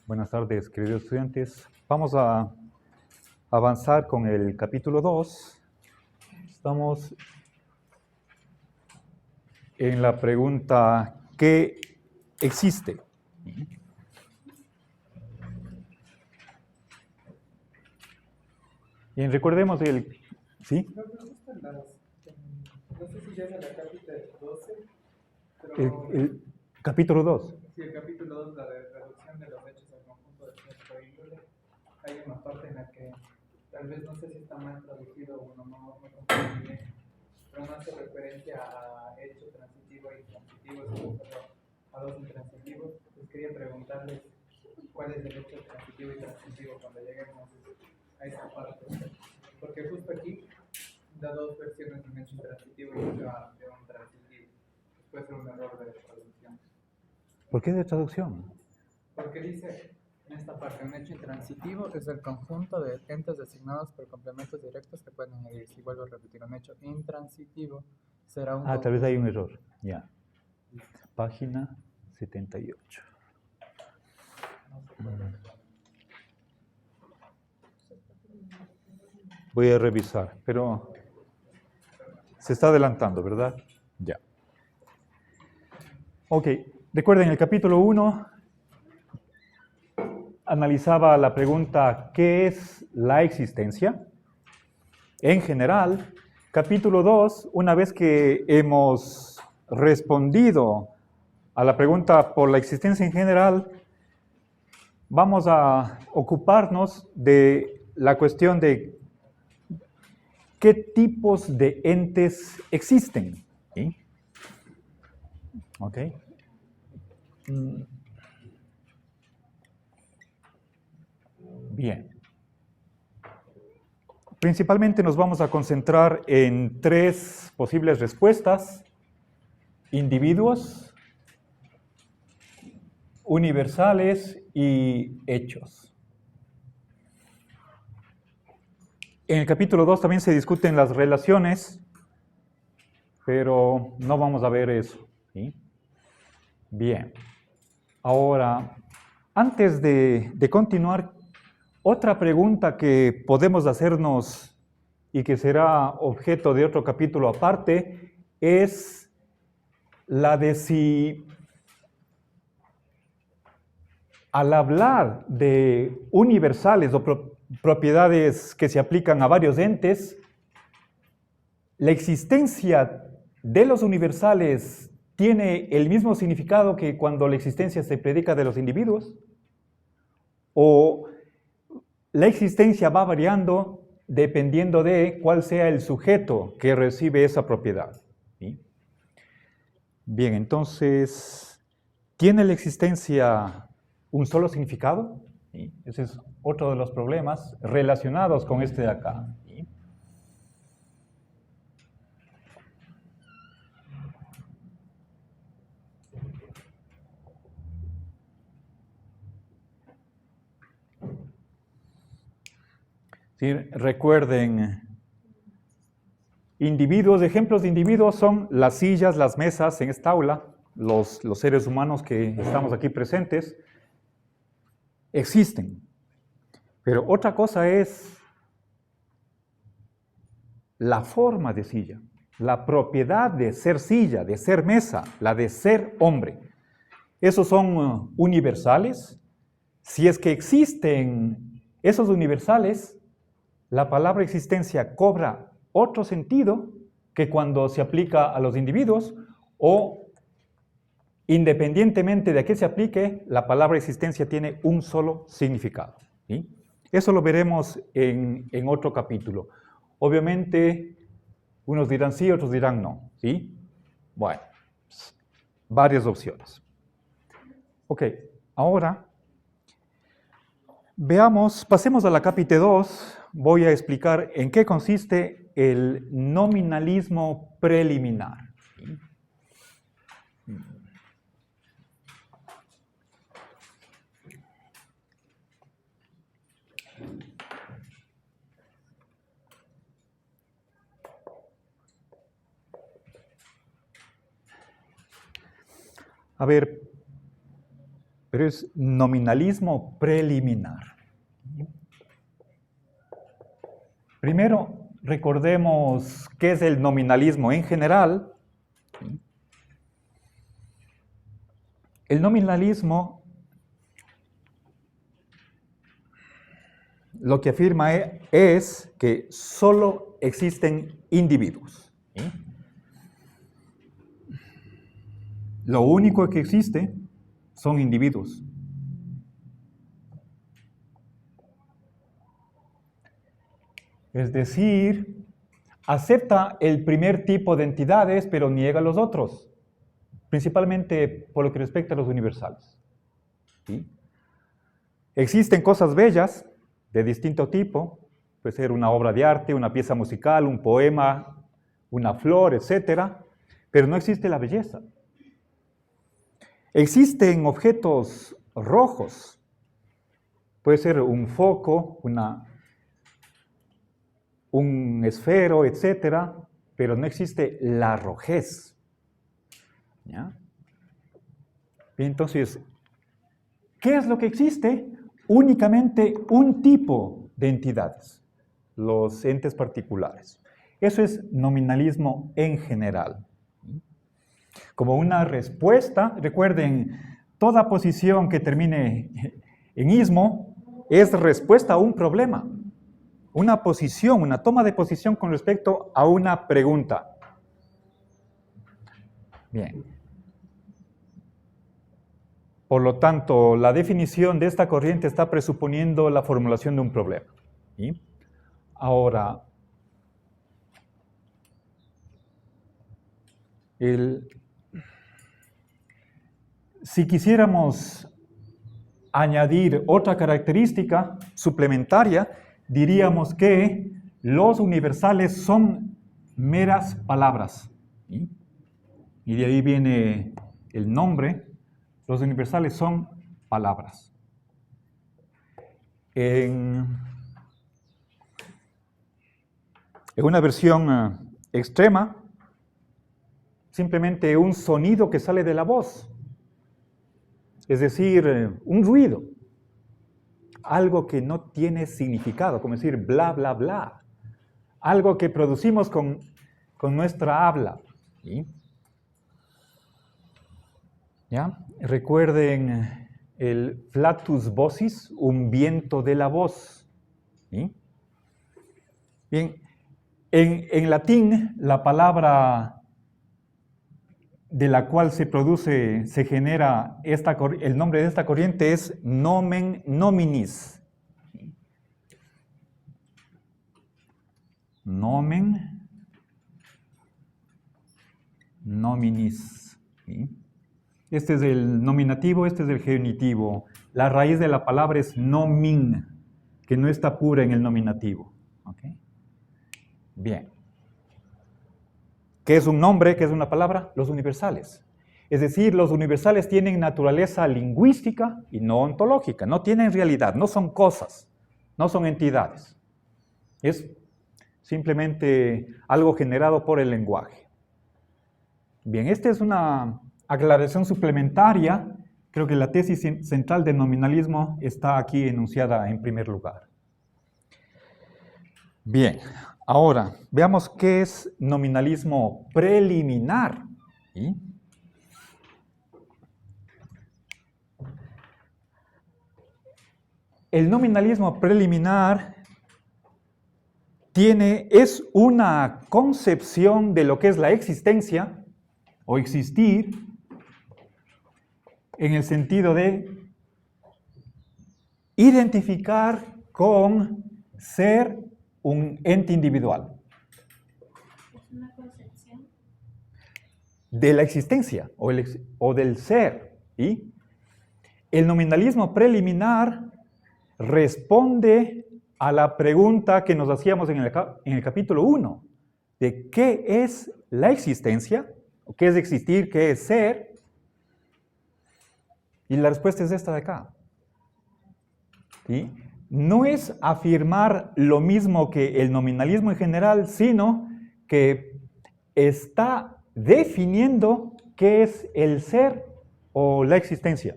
Buenas tardes, queridos estudiantes. Vamos a avanzar con el capítulo 2. Estamos en la pregunta ¿qué existe? Y recordemos el... ¿Sí? No sé si ya es en la capítulo 12, pero... El capítulo 2. Sí, el capítulo 2, la de reducción de los hechos al conjunto de cierto índole. Hay una parte en la que tal vez no sé si está mal traducido o no me comprendo bien, pero no hace referencia a hecho transitivo e intransitivo, sino a dos intransitivos. Pues quería preguntarles cuál es el hecho transitivo y transitivo cuando lleguemos a esa parte, porque justo aquí da dos versiones de un hecho intransitivo y otra de un transitivo. Puede ser un error de traducción. ¿Por qué de traducción? Porque dice en esta parte, un hecho intransitivo es el conjunto de entes designados por complementos directos que pueden añadir. Si vuelvo a repetir, un hecho intransitivo será un tal vez hay un error. Ya. Página 78. Voy a revisar, pero se está adelantando, ¿verdad? Ya. Ok, recuerden, el capítulo 1 analizaba la pregunta ¿qué es la existencia? En general, capítulo 2, una vez que hemos respondido a la pregunta por la existencia en general, vamos a ocuparnos de la cuestión de qué tipos de entes existen. ¿Sí? ¿Ok? Bien. Principalmente nos vamos a concentrar en tres posibles respuestas: individuos, universales y hechos. En el capítulo 2 también se discuten las relaciones, pero no vamos a ver eso. ¿Sí? Bien. Ahora, antes de continuar, otra pregunta que podemos hacernos y que será objeto de otro capítulo aparte es la de si al hablar de universales o propiedades que se aplican a varios entes, la existencia de los universales tiene el mismo significado que cuando la existencia se predica de los individuos, o la existencia va variando dependiendo de cuál sea el sujeto que recibe esa propiedad. ¿Sí? Bien, entonces, ¿tiene la existencia un solo significado? ¿Sí? Ese es otro de los problemas relacionados con este de acá. ¿Sí? ¿Sí? Recuerden, individuos, ejemplos de individuos son las sillas, las mesas en esta aula, los seres humanos que estamos aquí presentes, existen. Pero otra cosa es la forma de silla, la propiedad de ser silla, de ser mesa, la de ser hombre. Esos son universales. Si es que existen esos universales, la palabra existencia cobra otro sentido que cuando se aplica a los individuos, o independientemente de a qué se aplique, la palabra existencia tiene un solo significado. ¿Sí? Eso lo veremos en otro capítulo. Obviamente, unos dirán sí, otros dirán no. ¿Sí? Bueno, varias opciones. Ok, ahora veamos, pasemos a la capítulo 2. Voy a explicar en qué consiste el nominalismo preliminar. ¿Sí? A ver, pero es nominalismo preliminar. Primero, recordemos qué es el nominalismo en general. El nominalismo lo que afirma es que solo existen individuos. Lo único que existe son individuos. Es decir, acepta el primer tipo de entidades, pero niega los otros, principalmente por lo que respecta a los universales. ¿Sí? Existen cosas bellas de distinto tipo, puede ser una obra de arte, una pieza musical, un poema, una flor, etc., pero no existe la belleza. Existen objetos rojos, puede ser un foco, un esfero, etc., pero no existe la rojez. ¿Ya? Bien, entonces, ¿qué es lo que existe? Únicamente un tipo de entidades, los entes particulares. Eso es nominalismo en general. Como una respuesta, recuerden, toda posición que termine en ismo es respuesta a un problema. Una posición, una toma de posición con respecto a una pregunta. Bien. Por lo tanto, la definición de esta corriente está presuponiendo la formulación de un problema. ¿Sí? Ahora, si quisiéramos añadir otra característica suplementaria, diríamos que los universales son meras palabras. ¿Sí? Y de ahí viene el nombre. Los universales son palabras. En una versión extrema, simplemente un sonido que sale de la voz. Es decir, un ruido. Algo que no tiene significado, como decir bla, bla, bla. Algo que producimos con nuestra habla. ¿Sí? ¿Ya? Recuerden el flatus vocis, un viento de la voz. ¿Sí? Bien, en latín la palabra de la cual se genera el nombre de esta corriente es nomen nominis. Nomen nominis. ¿Sí? Este es el nominativo, este es el genitivo. La raíz de la palabra es nomin, que no está pura en el nominativo. ¿Okay? Bien. ¿Qué es un nombre? ¿Qué es una palabra? Los universales. Es decir, los universales tienen naturaleza lingüística y no ontológica. No tienen realidad, no son cosas, no son entidades. Es simplemente algo generado por el lenguaje. Bien, esta es una aclaración suplementaria. Creo que la tesis central del nominalismo está aquí enunciada en primer lugar. Bien, ahora veamos qué es nominalismo preliminar. ¿Sí? El nominalismo preliminar es una concepción de lo que es la existencia o existir, en el sentido de identificar con ser un ente individual. ¿Es una concepción? De la existencia o del ser. ¿Sí? El nominalismo preliminar responde a la pregunta que nos hacíamos en el capítulo 1, de qué es la existencia, o qué es existir, qué es ser, y la respuesta es esta de acá. ¿Sí? No es afirmar lo mismo que el nominalismo en general, sino que está definiendo qué es el ser o la existencia.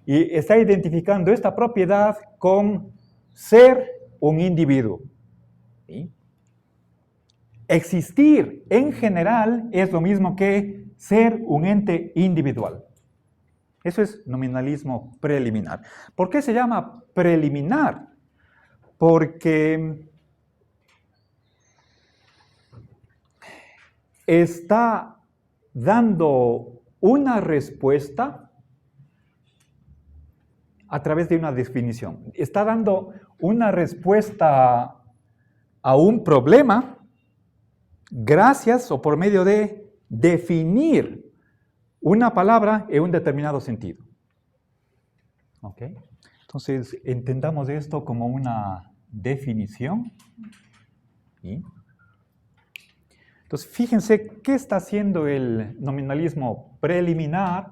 Y está identificando esta propiedad con ser un individuo. ¿Sí? Existir en general es lo mismo que ser un ente individual. Eso es nominalismo preliminar. ¿Por qué se llama preliminar? Porque está dando una respuesta a través de una definición. Está dando una respuesta a un problema gracias o por medio de definir una palabra en un determinado sentido. ¿Ok? Entonces, entendamos esto como una definición. ¿Sí? Entonces, fíjense qué está haciendo el nominalismo preliminar.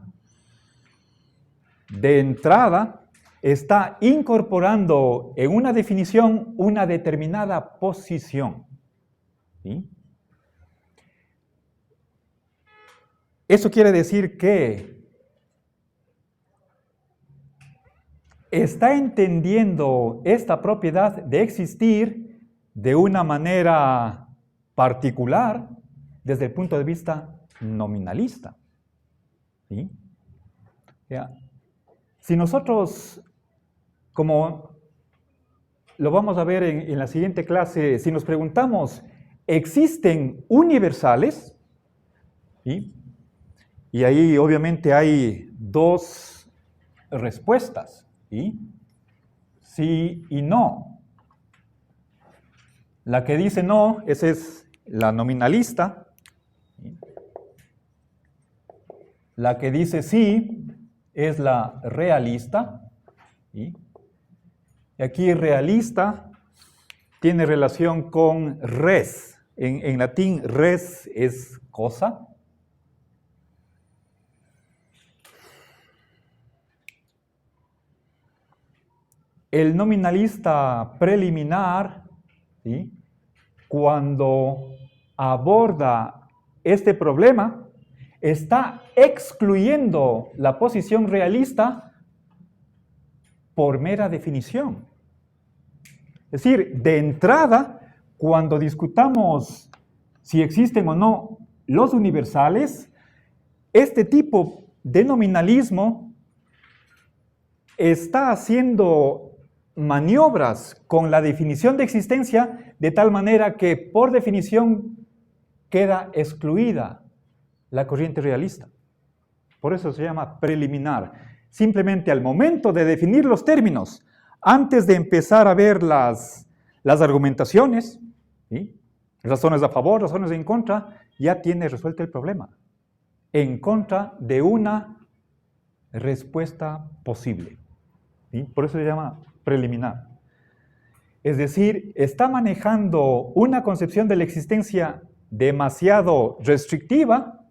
De entrada, está incorporando en una definición una determinada posición. ¿Sí? Eso quiere decir que está entendiendo esta propiedad de existir de una manera particular desde el punto de vista nominalista. ¿Sí? Ya. Si nosotros, como lo vamos a ver en la siguiente clase, si nos preguntamos, ¿existen universales? ¿Sí? Y ahí obviamente hay dos respuestas, ¿sí? Sí y no. La que dice no, esa es la nominalista. ¿Sí? La que dice sí es la realista. ¿Sí? Y aquí realista tiene relación con res. En latín res es cosa. El nominalista preliminar, ¿sí?, cuando aborda este problema, está excluyendo la posición realista por mera definición. Es decir, de entrada, cuando discutamos si existen o no los universales, este tipo de nominalismo está haciendo maniobras con la definición de existencia de tal manera que por definición queda excluida la corriente realista. Por eso se llama preliminar. Simplemente al momento de definir los términos, antes de empezar a ver las argumentaciones, ¿sí?, razones a favor, razones en contra, ya tiene resuelto el problema. En contra de una respuesta posible. ¿Sí? Por eso se llama preliminar. Es decir, está manejando una concepción de la existencia demasiado restrictiva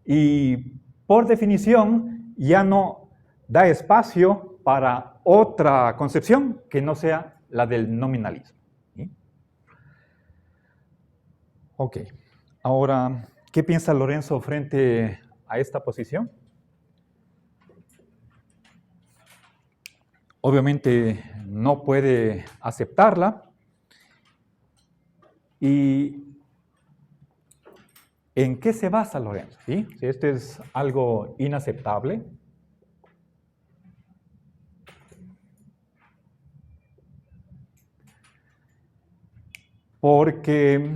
y por definición ya no da espacio para otra concepción que no sea la del nominalismo. ¿Sí? Ok, ahora, ¿qué piensa Lorenzo frente a esta posición? Obviamente no puede aceptarla. ¿Y en qué se basa Lorenzo? ¿Sí? Si esto es algo inaceptable. Porque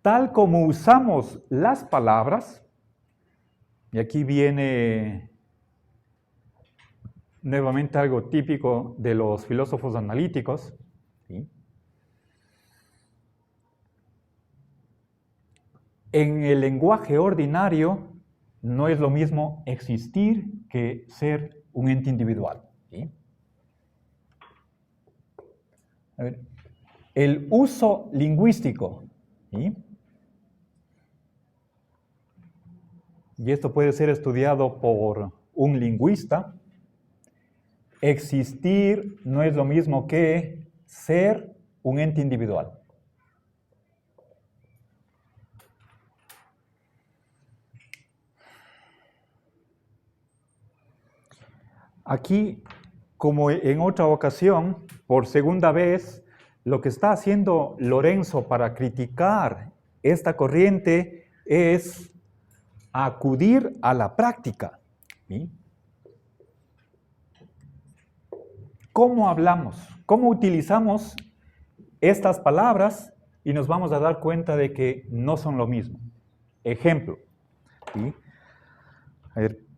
tal como usamos las palabras, y aquí viene nuevamente algo típico de los filósofos analíticos, ¿sí?, en el lenguaje ordinario no es lo mismo existir que ser un ente individual. ¿Sí? A ver, el uso lingüístico, ¿sí?, y esto puede ser estudiado por un lingüista. Existir no es lo mismo que ser un ente individual. Aquí, como en otra ocasión, por segunda vez, lo que está haciendo Lorenzo para criticar esta corriente es acudir a la práctica. ¿Sí? ¿Cómo hablamos? ¿Cómo utilizamos estas palabras? Y nos vamos a dar cuenta de que no son lo mismo. Ejemplo. ¿Sí? A ver.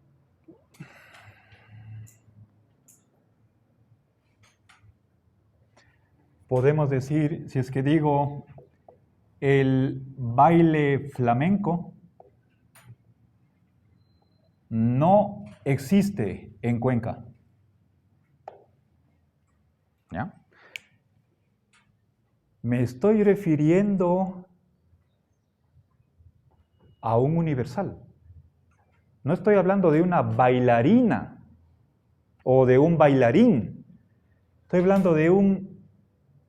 Podemos decir, si es que digo, el baile flamenco no existe en Cuenca. ¿Ya? Me estoy refiriendo a un universal. No estoy hablando de una bailarina o de un bailarín. Estoy hablando de un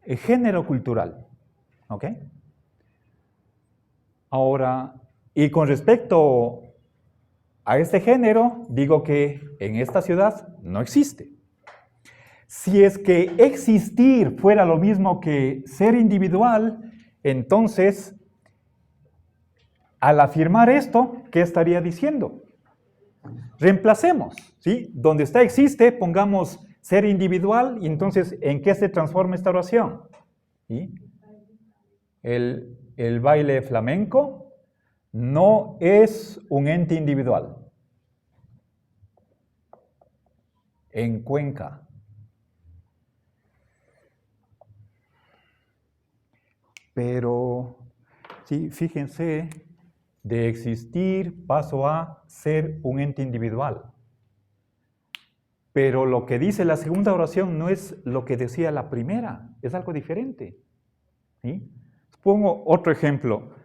género cultural. ¿Ok? Ahora, y con respecto a este género, digo que en esta ciudad no existe. Si es que existir fuera lo mismo que ser individual, entonces, al afirmar esto, ¿qué estaría diciendo? Reemplacemos, ¿sí? Donde está existe, pongamos ser individual, y entonces, ¿en qué se transforma esta oración? ¿Sí? El baile flamenco no es un ente individual. En Cuenca. Pero, sí, fíjense, de existir paso a ser un ente individual. Pero lo que dice la segunda oración no es lo que decía la primera, es algo diferente. ¿Sí? Pongo otro ejemplo.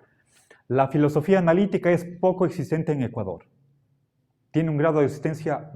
La filosofía analítica es poco existente en Ecuador. Tiene un grado de existencia